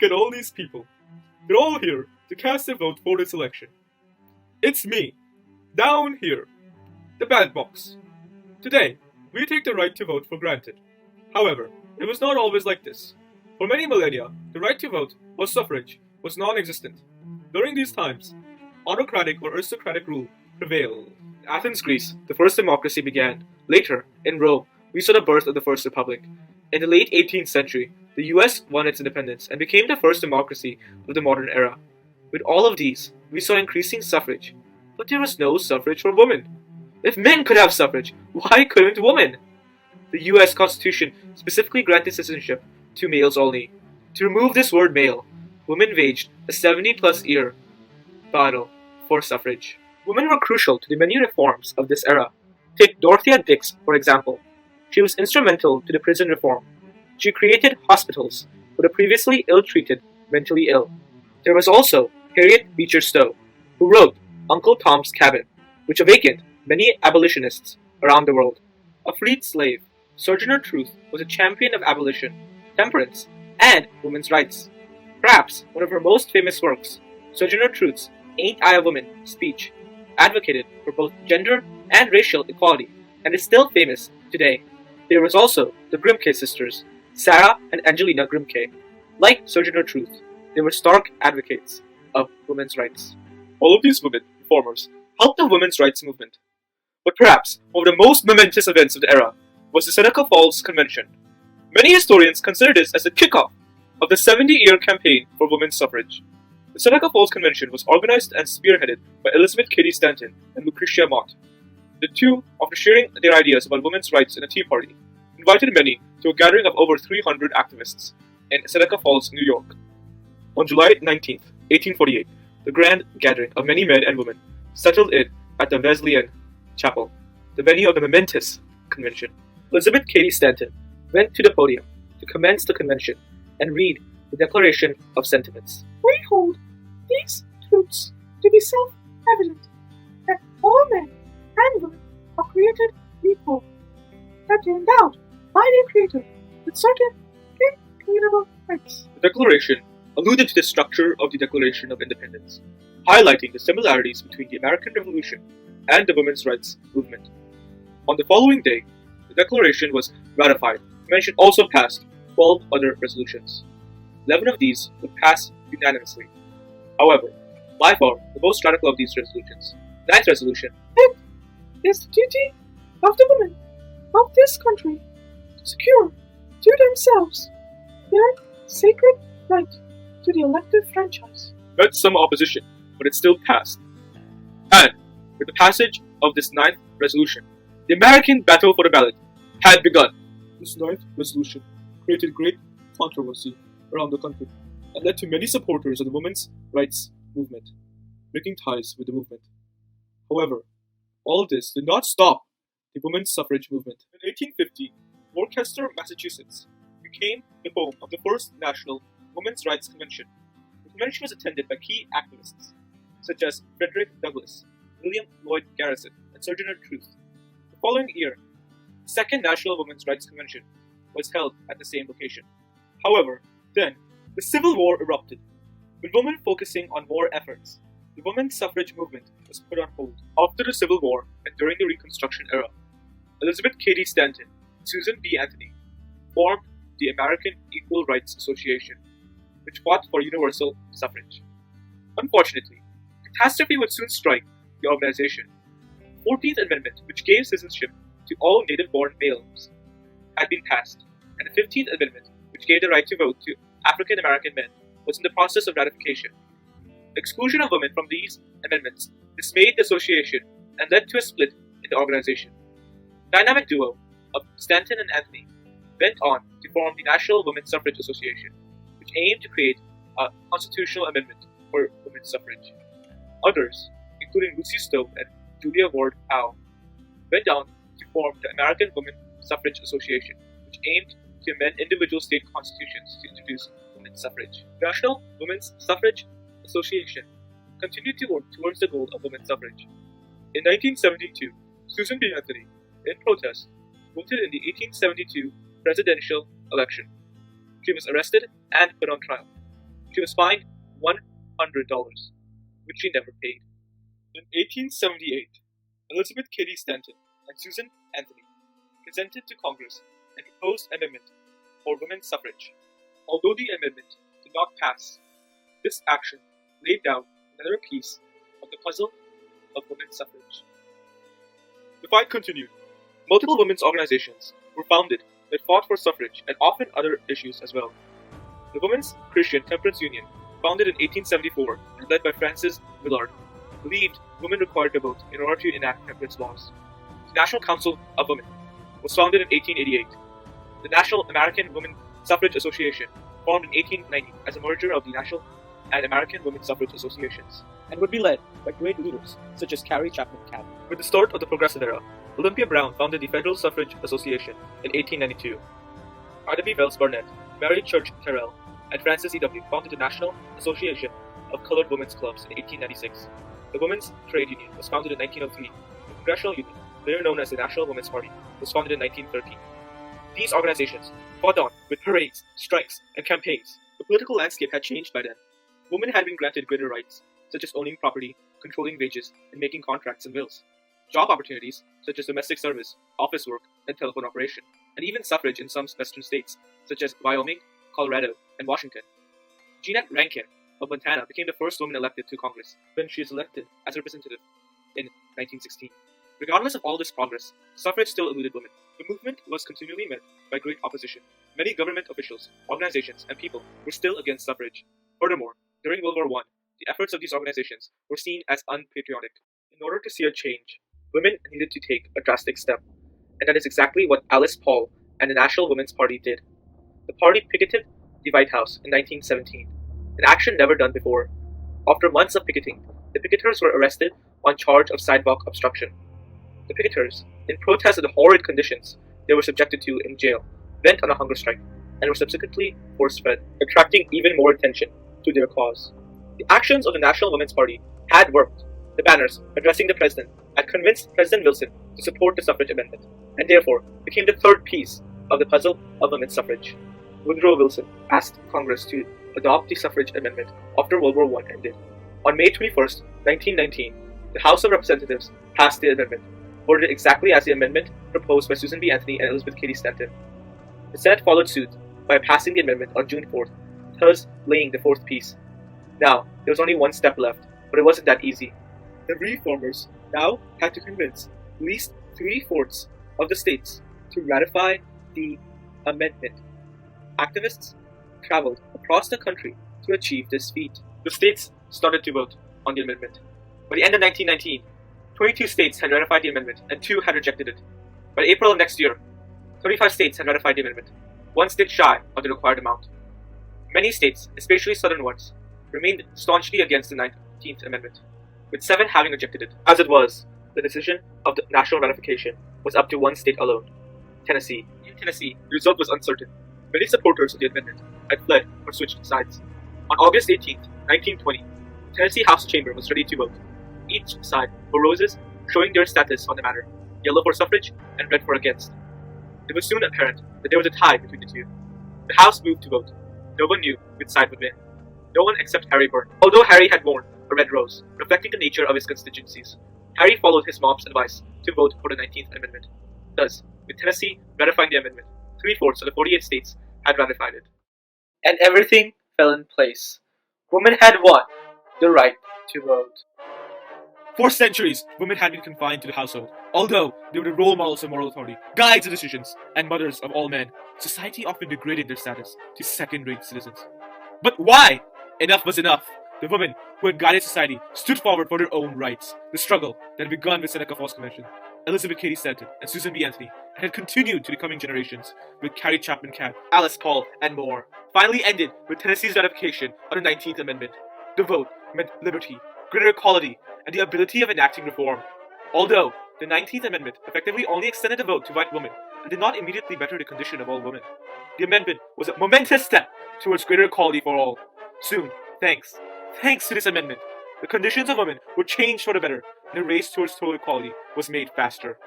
Look at all these people. They're all here to cast their vote for this election. It's me, down here, the ballot box. Today, we take the right to vote for granted. However, it was not always like this. For many millennia, the right to vote, or suffrage, was non-existent. During these times, autocratic or aristocratic rule prevailed. In Athens, Greece, the first democracy began. Later, in Rome, we saw the birth of the First Republic. In the late 18th century, the US won its independence and became the first democracy of the modern era. With all of these, we saw increasing suffrage. But there was no suffrage for women. If men could have suffrage, why couldn't women? The US Constitution specifically granted citizenship to males only. To remove this word male, women waged a 70-plus year battle for suffrage. Women were crucial to the many reforms of this era. Take Dorothea Dix, for example. She was instrumental to the prison reform. She created hospitals for the previously ill-treated mentally ill. There was also Harriet Beecher Stowe, who wrote Uncle Tom's Cabin, which awakened many abolitionists around the world. A freed slave, Sojourner Truth was a champion of abolition, temperance, and women's rights. Perhaps one of her most famous works, Sojourner Truth's Ain't I a Woman speech, advocated for both gender and racial equality, and is still famous today. There was also the Grimke sisters, Sarah and Angelina Grimke. Like Sojourner Truth, they were stark advocates of women's rights. All of these women reformers helped the women's rights movement. But perhaps one of the most momentous events of the era was the Seneca Falls Convention. Many historians consider this as the kickoff of the 70-year campaign for women's suffrage. The Seneca Falls Convention was organized and spearheaded by Elizabeth Cady Stanton and Lucretia Mott. The two, after sharing their ideas about women's rights in a Tea Party, invited many to a gathering of over 300 activists in Seneca Falls, New York. On July 19, 1848, the grand gathering of many men and women settled in at the Wesleyan Chapel, the venue of the momentous convention. Elizabeth Cady Stanton went to the podium to commence the convention and read the Declaration of Sentiments. We hold these truths to be self-evident, that all men and women are created equal, that they are endowed by their Creator with certain inalienable rights. The Declaration alluded to the structure of the Declaration of Independence, highlighting the similarities between the American Revolution and the women's rights movement. On the following day, the Declaration was ratified. The convention also passed 12 other resolutions. 11 of these would pass unanimously. However, by far the most radical of these resolutions, the ninth resolution, It is the duty of the women of this country to secure to themselves their sacred right to the elective franchise. met some opposition, but it still passed. And with the passage of this ninth resolution, the American battle for the ballot had begun. This ninth resolution created great controversy around the country and led to many supporters of the women's rights movement breaking ties with the movement. However, all this did not stop the women's suffrage movement. In 1850, Worcester, Massachusetts became the home of the first National Women's Rights Convention. The convention was attended by key activists such as Frederick Douglass, William Lloyd Garrison, and Sojourner Truth. The following year, the Second National Women's Rights Convention was held at the same location. However, then, the Civil War erupted, with women focusing on war efforts. The women's suffrage movement was put on hold. After the Civil War and during the Reconstruction era, Elizabeth Cady Stanton and Susan B. Anthony formed the American Equal Rights Association, which fought for universal suffrage. Unfortunately, catastrophe would soon strike the organization. The 14th Amendment, which gave citizenship to all native-born males, had been passed, and the 15th Amendment, which gave the right to vote to African American men, was in the process of ratification. The exclusion of women from these amendments dismayed the association and led to a split in the organization. The dynamic duo of Stanton and Anthony went on to form the National Women's Suffrage Association, which aimed to create a constitutional amendment for women's suffrage. Others, including Lucy Stowe and Julia Ward Howe, went on to form the American Women's Suffrage Association, which aimed to amend individual state constitutions to introduce women's suffrage. The National Women's Suffrage Association continued to work towards the goal of women's suffrage. In 1972, Susan B. Anthony, in protest, voted in the 1872 presidential election. She was arrested and put on trial. She was fined $100, which she never paid. In 1878, Elizabeth Cady Stanton and Susan Anthony presented to Congress and proposed amendment for women's suffrage. Although the amendment did not pass, this action laid down another piece of the puzzle of women's suffrage. The fight continued. Multiple women's organizations were founded that fought for suffrage and often other issues as well. The Women's Christian Temperance Union, founded in 1874 and led by Frances Willard, believed women required to vote in order to enact temperance laws. The National Council of Women was founded in 1888. The National American Women Suffrage Association, formed in 1890 as a merger of the National and American Women's Suffrage Associations, and would be led by great leaders such as Carrie Chapman Catt. With the start of the Progressive Era, Olympia Brown founded the Federal Suffrage Association in 1892. Ida B. Wells Barnett, Mary Church Terrell, and Frances E.W. founded the National Association of Colored Women's Clubs in 1896. The Women's Trade Union was founded in 1903. The Congressional Union, later known as the National Women's Party, was founded in 1913. These organizations fought on with parades, strikes, and campaigns. The political landscape had changed by then. Women had been granted greater rights, such as owning property, controlling wages, and making contracts and wills. Job opportunities, such as domestic service, office work, and telephone operation, and even suffrage in some western states, such as Wyoming, Colorado, and Washington. Jeanette Rankin of Montana became the first woman elected to Congress when she was elected as a representative in 1916. Regardless of all this progress, suffrage still eluded women. The movement was continually met by great opposition. Many government officials, organizations, and people were still against suffrage. Furthermore, during World War I, the efforts of these organizations were seen as unpatriotic. In order to see a change, women needed to take a drastic step, and that is exactly what Alice Paul and the National Women's Party did. The party picketed the White House in 1917, an action never done before. After months of picketing, the picketers were arrested on charge of sidewalk obstruction. The picketers, in protest of the horrid conditions they were subjected to in jail, went on a hunger strike and were subsequently force-fed, attracting even more attention to their cause. The actions of the National Women's Party had worked. The banners addressing the president had convinced President Wilson to support the suffrage amendment, and therefore became the third piece of the puzzle of women's suffrage. Woodrow Wilson asked Congress to adopt the suffrage amendment after World War I ended. On May 21, 1919, the House of Representatives passed the amendment, worded exactly as the amendment proposed by Susan B. Anthony and Elizabeth Cady Stanton. The Senate followed suit by passing the amendment on June 4th, thus laying the fourth piece. Now, there was only one step left, but it wasn't that easy. The reformers now had to convince at least 3/4 of the states to ratify the amendment. Activists traveled across the country to achieve this feat. The states started to vote on the amendment. By the end of 1919, 22 states had ratified the amendment and 2 had rejected it. By April of next year, 35 states had ratified the amendment, 1 state shy of the required amount. Many states, especially southern ones, remained staunchly against the 19th Amendment, with 7 having rejected it. As it was, the decision of the national ratification was up to 1 state alone, Tennessee. In Tennessee, the result was uncertain. Many supporters of the amendment had fled or switched sides. On August 18, 1920, the Tennessee House Chamber was ready to vote. Each side wore roses showing their status on the matter, yellow for suffrage and red for against. It was soon apparent that there was a tie between the two. The House moved to vote. No one knew which side would win. No one except Harry Burton. Although Harry had worn a red rose, reflecting the nature of his constituencies, Harry followed his mom's advice to vote for the 19th Amendment. Thus, with Tennessee ratifying the amendment, 3/4 of the 48 states had ratified it. And everything fell in place. Women had won the right to vote. For centuries, women had been confined to the household. Although they were the role models of moral authority, guides of decisions, and mothers of all men, society often degraded their status to second-rate citizens. But why? Enough was enough. The women who had guided society stood forward for their own rights. The struggle that had begun with Seneca Falls Convention, Elizabeth Cady Stanton, and Susan B. Anthony, and had continued to the coming generations with Carrie Chapman Catt, Alice Paul, and more, finally ended with Tennessee's ratification of the 19th Amendment. The vote meant liberty, greater equality, and the ability of enacting reform. Although the 19th Amendment effectively only extended the vote to white women and did not immediately better the condition of all women, the amendment was a momentous step towards greater equality for all. Soon, thanks to this amendment, the conditions of women were changed for the better, and the race towards total equality was made faster.